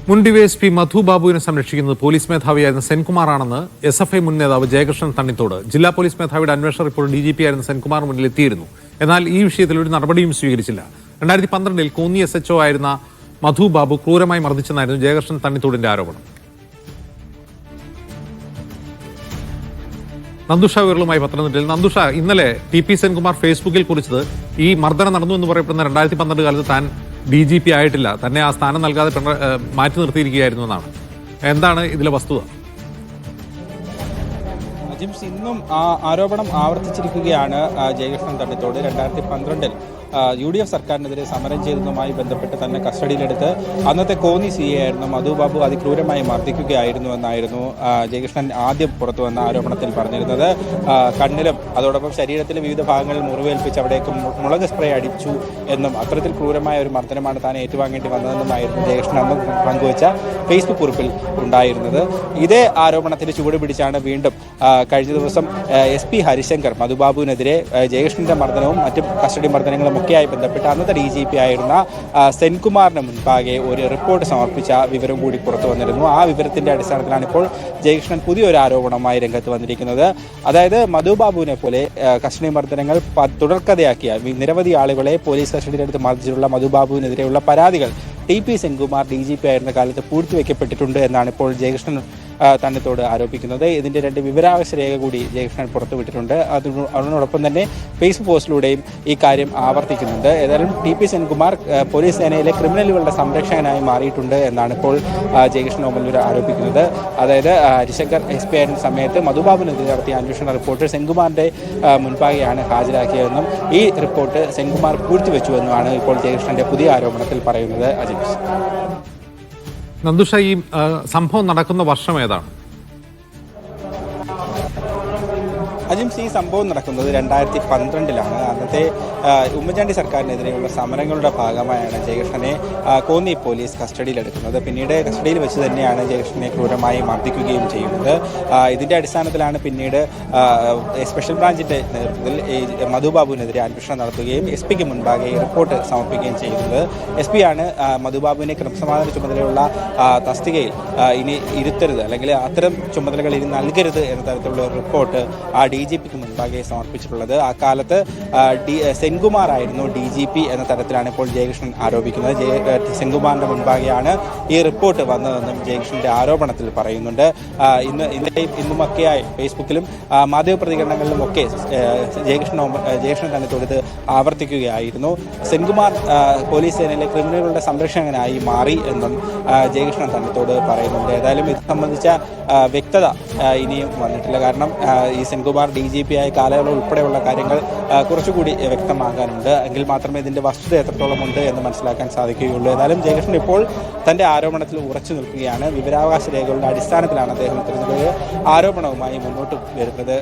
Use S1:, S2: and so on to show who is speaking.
S1: മുൻ ഡിവൈഎസ്പി മധു ബാബുവിനെ സംരക്ഷിക്കുന്നത് പോലീസ് മേധാവിയായിരുന്ന സെൻകുമാറാണെന്ന് SFI മുൻ നേതാവ് ജയകൃഷ്ണൻ തണ്ണിത്തോട്. ജില്ലാ പോലീസ് മേധാവിയുടെ അന്വേഷണ റിപ്പോർട്ട് DGP ആയിരുന്ന സെൻകുമാർ മുന്നിൽ എത്തിയിരുന്നു. എന്നാൽ ഈ വിഷയത്തിൽ ഒരു നടപടിയും സ്വീകരിച്ചില്ല. 2012-ൽ കോന്നി SHO ആയിരുന്ന മധു ബാബു ക്രൂരമായി മർദ്ദിച്ചെന്നായിരുന്നു ജയകൃഷ്ണൻ തണ്ണിത്തോടിന്റെ ആരോപണം. നന്ദുഷ വിവരങ്ങളുമായി പത്തനംതിട്ടയിൽ. നന്ദുഷ, ഇന്നലെ TP സെൻകുമാർ ഫേസ്ബുക്കിൽ കുറിച്ചത് ഈ മർദ്ദനം നടന്നു എന്ന് പറയപ്പെടുന്ന 2012 കാലത്ത് താൻ DGP ആയിട്ടില്ല, തന്നെ ആ സ്ഥാനം നൽകാതെ മാറ്റി നിർത്തിയിരിക്കുകയായിരുന്നു എന്നാണ്. എന്താണ് ഇതിലെ വസ്തുത?
S2: ജിംസ്, ഇന്നും ആ ആരോപണം ആവർത്തിച്ചിരിക്കുകയാണ് ജയകൃഷ്ണൻ തണ്ണിത്തോട്. 2012-ൽ UDF സർക്കാരിനെതിരെ സമരം ചെയ്തതുമായി ബന്ധപ്പെട്ട് തന്നെ കസ്റ്റഡിയിലെടുത്ത് അന്നത്തെ കോന്നി CA ആയിരുന്നു മധു ബാബു അതിക്രൂരമായി മർദ്ദിക്കുകയായിരുന്നു എന്നായിരുന്നു ജയകൃഷ്ണൻ ആദ്യം പുറത്തു വന്ന ആരോപണത്തിൽ പറഞ്ഞിരുന്നത്. കണ്ണിലും അതോടൊപ്പം ശരീരത്തിലെ വിവിധ ഭാഗങ്ങളിൽ മുറിവേൽപ്പിച്ച് അവിടേക്ക് മുളക് സ്പ്രേ അടിച്ചു എന്നും അത്തരത്തിൽ ക്രൂരമായ ഒരു മർദ്ദനമാണ് താൻ ഏറ്റുവാങ്ങേണ്ടി വന്നതെന്നുമായിരുന്നു ജയകൃഷ്ണൻ അന്ന് പങ്കുവച്ച ഫേസ്ബുക്ക് കുറിപ്പിൽ ഉണ്ടായിരുന്നത്. ഇതേ ആരോപണത്തിന് ചുവട് പിടിച്ചാണ് വീണ്ടും കഴിഞ്ഞ ദിവസം SP ഹരിശങ്കർ മധുബാബുവിനെതിരെ ജയകൃഷ്ണന്റെ മർദ്ദനവും മറ്റ് കസ്റ്റഡി മർദ്ദനങ്ങളും ഒക്കെയായി ബന്ധപ്പെട്ട് അന്നത്തെ DGP ആയിരുന്ന സെൻകുമാറിന് മുൻപാകെ ഒരു റിപ്പോർട്ട് സമർപ്പിച്ച വിവരം കൂടി പുറത്തു വന്നിരുന്നു. ആ വിവരത്തിന്റെ അടിസ്ഥാനത്തിലാണ് ഇപ്പോൾ ജയകൃഷ്ണൻ പുതിയൊരു ആരോപണവുമായി രംഗത്ത് വന്നിരിക്കുന്നത്. അതായത് മധുബാബുവിനെ പോലെ കസ്റ്റഡി മർദ്ദനങ്ങൾ തുടർക്കഥയാക്കിയ നിരവധി ആളുകളെ പോലീസ് കസ്റ്റഡിയിലെടുത്ത് മർദ്ദിച്ചിട്ടുള്ള മധുബാബുവിനെതിരെയുള്ള പരാതികൾ TP സെൻകുമാർ DGP ആയിരുന്ന കാലത്ത് പൂഴ്ത്തിവെക്കപ്പെട്ടിട്ടുണ്ട് എന്നാണ് ഇപ്പോൾ ജയകൃഷ്ണൻ തണ്ണിത്തോട് ആരോപിക്കുന്നത്. ഇതിന്റെ 2 വിവരാവകാശ രേഖ കൂടി ജയകൃഷ്ണൻ പുറത്തുവിട്ടിട്ടുണ്ട്. അതിനോടൊപ്പം തന്നെ ഫേസ്ബുക്ക് പോസ്റ്റിലൂടെയും ഈ കാര്യം ആവർത്തിക്കുന്നുണ്ട്. ഏതായാലും TP സെൻകുമാർ പോലീസ് സേനയിലെ ക്രിമിനലുകളുടെ സംരക്ഷകനായി മാറിയിട്ടുണ്ട് എന്നാണ് ഇപ്പോൾ ജയകൃഷ്ണൻ മുന്നിൽ ആരോപിക്കുന്നത്. അതായത് ഹരിശങ്കർ SP ആയിരുന്ന സമയത്ത് മധുബാബുവിനെതിരെ നടത്തിയ അന്വേഷണ റിപ്പോർട്ട് സെൻകുമാറിന്റെ മുൻപാകെയാണ് ഹാജരാക്കിയതെന്നും ഈ റിപ്പോർട്ട് സെൻകുമാർ പൂഴ്ത്തിവെച്ചുവെന്നുമാണ് ഇപ്പോൾ ജയകൃഷ്ണന്റെ പുതിയ ആരോപണത്തിൽ പറയുന്നത്.
S1: നന്ദുഷ, ഈ സംഭവം നടക്കുന്ന വർഷം ഏതാണ്?
S2: അജിംസ്, ഈ സംഭവം നടക്കുന്നത് 2012-ലാണ്. അന്നത്തെ ഉമ്മൻചാണ്ടി സർക്കാരിനെതിരെയുള്ള സമരങ്ങളുടെ ഭാഗമായാണ് ജയകൃഷ്ണനെ കോന്നി പോലീസ് കസ്റ്റഡിയിലെടുക്കുന്നത്. പിന്നീട് കസ്റ്റഡിയിൽ വെച്ച് തന്നെയാണ് ജയകൃഷ്ണനെ ക്രൂരമായി മർദ്ദിക്കുകയും ചെയ്യുന്നത്. ഇതിന്റെ അടിസ്ഥാനത്തിലാണ് പിന്നീട് സ്പെഷ്യൽ ബ്രാഞ്ചിന്റെ നേതൃത്വത്തിൽ മധുബാബുവിനെതിരെ അന്വേഷണം നടത്തുകയും SP-ക്ക് മുൻപാകെ റിപ്പോർട്ട് സമർപ്പിക്കുകയും ചെയ്യുന്നത്. SP ആണ് മധുബാബുവിനെ ക്രമസമാധാന ചുമതലയുള്ള തസ്തികയിൽ ഇനി ഇരുത്തരുത്, അല്ലെങ്കിൽ അത്തരം ചുമതലകൾ ഇനി നൽകരുത് എന്ന തരത്തിലുള്ള ഒരു റിപ്പോർട്ട് DGP-ക്ക് മുൻപാകെ സമർപ്പിച്ചിട്ടുള്ളത്. ആ കാലത്ത് സെൻകുമാർ ആയിരുന്നു DGP എന്ന തരത്തിലാണ് ഇപ്പോൾ ജയകൃഷ്ണൻ ആരോപിക്കുന്നത്. സെൻകുമാറിന്റെ മുൻപാകെയാണ് ഈ റിപ്പോർട്ട് വന്നതെന്നും ജയകൃഷ്ണന്റെ ആരോപണത്തിൽ പറയുന്നുണ്ട്. ഇന്നുമൊക്കെയായി ഫേസ്ബുക്കിലും മാധ്യമപ്രതികരണങ്ങളിലുമൊക്കെ ജയകൃഷ്ണൻ തണ്ണിത്തോട് ഇത് ആവർത്തിക്കുകയായിരുന്നു. സെൻകുമാർ പോലീസ് സേനയിലെ ക്രിമിനലുകളുടെ സംരക്ഷകനായി മാറി എന്നും ജയകൃഷ്ണൻ തണ്ണിത്തോട് പറയുന്നുണ്ട്. ഏതായാലും ഇത് സംബന്ധിച്ച വ്യക്തത ഇനിയും വന്നിട്ടില്ല. കാരണം ഈ സെൻകുമാർ DGP ആയ കാലയളവ് ഉൾപ്പെടെയുള്ള കാര്യങ്ങൾ കുറച്ചുകൂടി വ്യക്തമാകാനുണ്ട്. എങ്കിൽ മാത്രമേ ഇതിന്റെ വസ്തുത എത്രത്തോളം ഉണ്ട് എന്ന് മനസ്സിലാക്കാൻ സാധിക്കുകയുള്ളൂ. എന്നാലും ജയകൃഷ്ണൻ ഇപ്പോൾ തന്റെ ആരോപണത്തിൽ ഉറച്ചു നിൽക്കുകയാണ്. വിവരാവകാശ രേഖകളുടെ അടിസ്ഥാനത്തിലാണ് അദ്ദേഹം ഇത്തരത്തിലൊരു ആരോപണവുമായി മുന്നോട്ട് വരുന്നത്.